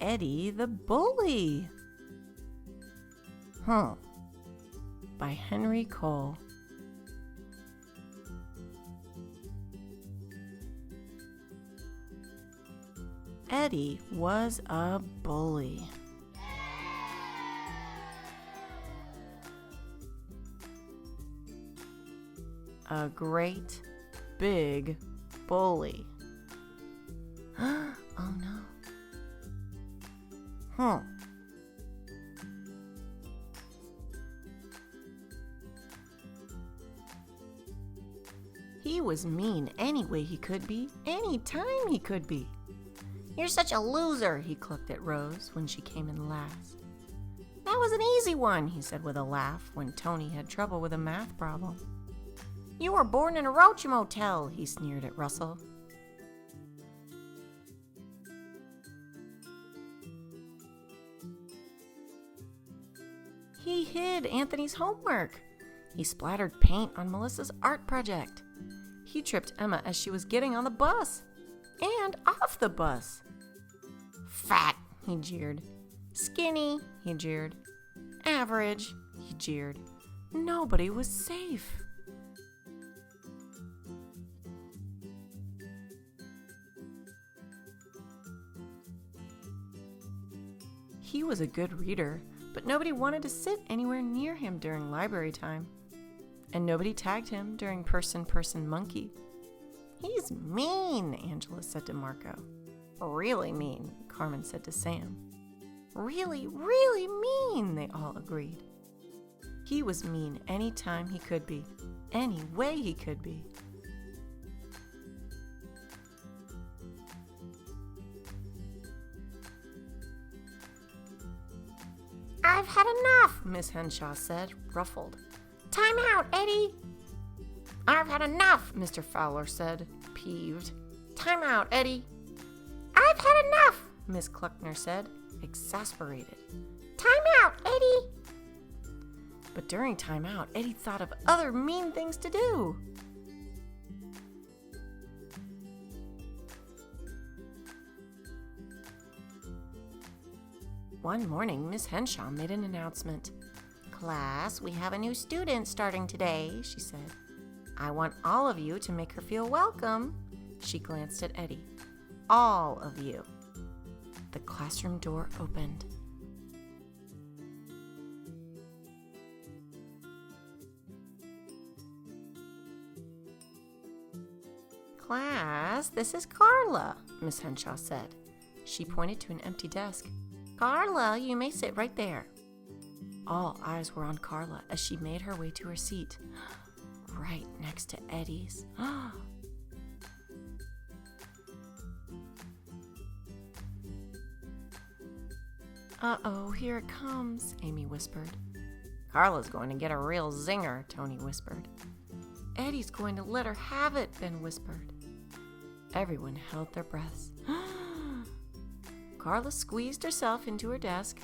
Eddie the Bully. By Henry Cole. Eddie was a bully. A great big bully. Oh no. He was mean any way he could be, any time he could be. "You're such a loser," he clucked at Rose when she came in last. "That was an easy one," he said with a laugh when Tony had trouble with a math problem. "You were born in a roach motel," he sneered at Russell. He hid Anthony's homework. He splattered paint on Melissa's art project. He tripped Emma as she was getting on the bus and off the bus. "Fat," he jeered. "Skinny," he jeered. "Average," he jeered. Nobody was safe. He was a good reader, but nobody wanted to sit anywhere near him during library time. And nobody tagged him during person monkey. "He's mean," Angela said to Marco. "Really mean," Carmen said to Sam. "Really, really mean," they all agreed. He was mean any time he could be, any way he could be. "I've had enough," Miss Henshaw said, ruffled. "Time out, Eddie." "I've had enough," Mr. Fowler said, peeved. "Time out, Eddie." "I've had enough," Miss Cluckner said, exasperated. "Time out, Eddie." But during time out, Eddie thought of other mean things to do. One morning, Miss Henshaw made an announcement. "Class, we have a new student starting today," she said. "I want all of you to make her feel welcome." She glanced at Eddie. "All of you." The classroom door opened. "Class, this is Carla," Miss Henshaw said. She pointed to an empty desk. "Carla, you may sit right there." All eyes were on Carla as she made her way to her seat, right next to Eddie's. "Uh-oh, here it comes," Amy whispered. "Carla's going to get a real zinger," Tony whispered. "Eddie's going to let her have it," Ben whispered. Everyone held their breaths. Carla squeezed herself into her desk.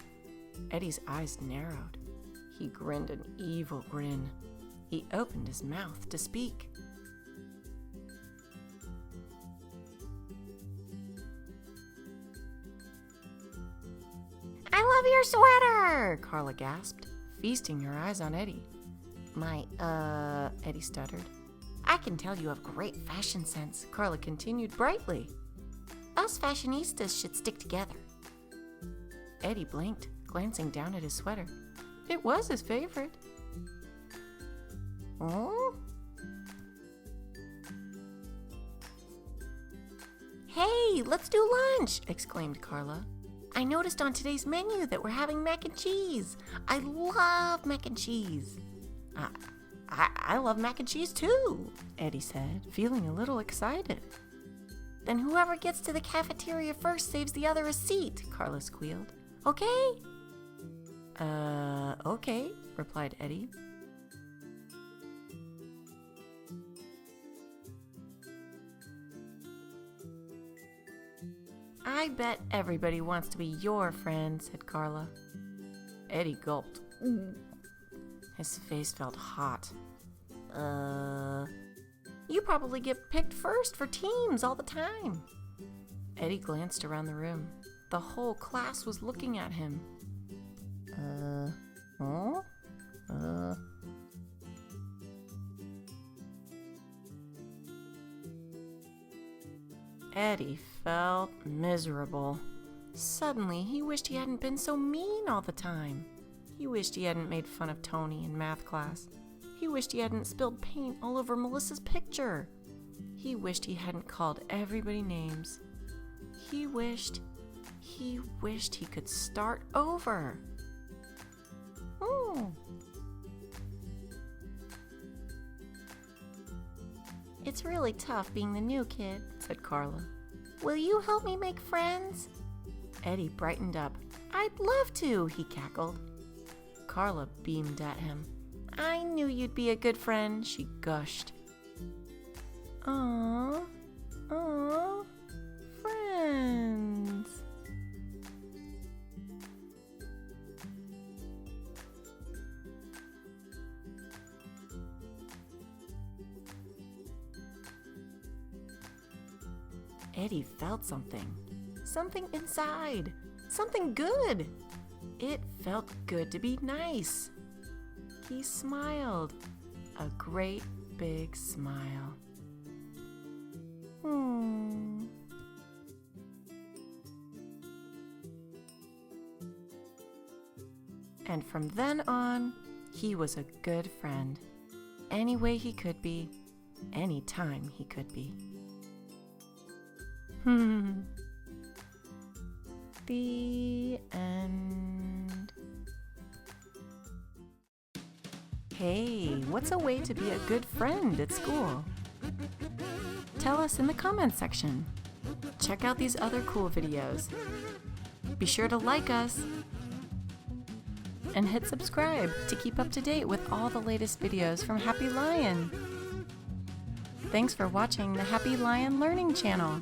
Eddie's eyes narrowed. He grinned an evil grin. He opened his mouth to speak. "I love your sweater," Carla gasped, feasting her eyes on Eddie. Eddie stuttered. "I can tell you have great fashion sense," Carla continued brightly. "Us fashionistas should stick together." Eddie blinked, glancing down at his sweater. It was his favorite. "Oh?" "Hey, let's do lunch!" exclaimed Carla. "I noticed on today's menu that we're having mac and cheese. I love mac and cheese." I love mac and cheese too," Eddie said, feeling a little excited. "Then whoever gets to the cafeteria first saves the other a seat," Carla squealed. "Okay?" Okay, replied Eddie. "I bet everybody wants to be your friend," said Carla. Eddie gulped. His face felt hot. You probably get picked first for teams all the time." Eddie glanced around the room. The whole class was looking at him. Eddie felt miserable. Suddenly, he wished he hadn't been so mean all the time. He wished he hadn't made fun of Tony in math class. He wished he hadn't spilled paint all over Melissa's picture. He wished he hadn't called everybody names. He wished he could start over. It's really tough being the new kid, said Carla. Will you help me make friends? Eddie brightened up. I'd love to, he cackled. Carla beamed at him. I knew you'd be a good friend, she gushed. Aww, friends. Eddie felt something inside, something good. It felt good to be nice. He smiled, a great big smile. And from then on, he was a good friend. Any way he could be, any time he could be. The end. Hey, what's a way to be a good friend at school? Tell us in the comments section. Check out these other cool videos. Be sure to like us and hit subscribe to keep up to date with all the latest videos from Happy Lion. Thanks for watching the Happy Lion Learning Channel.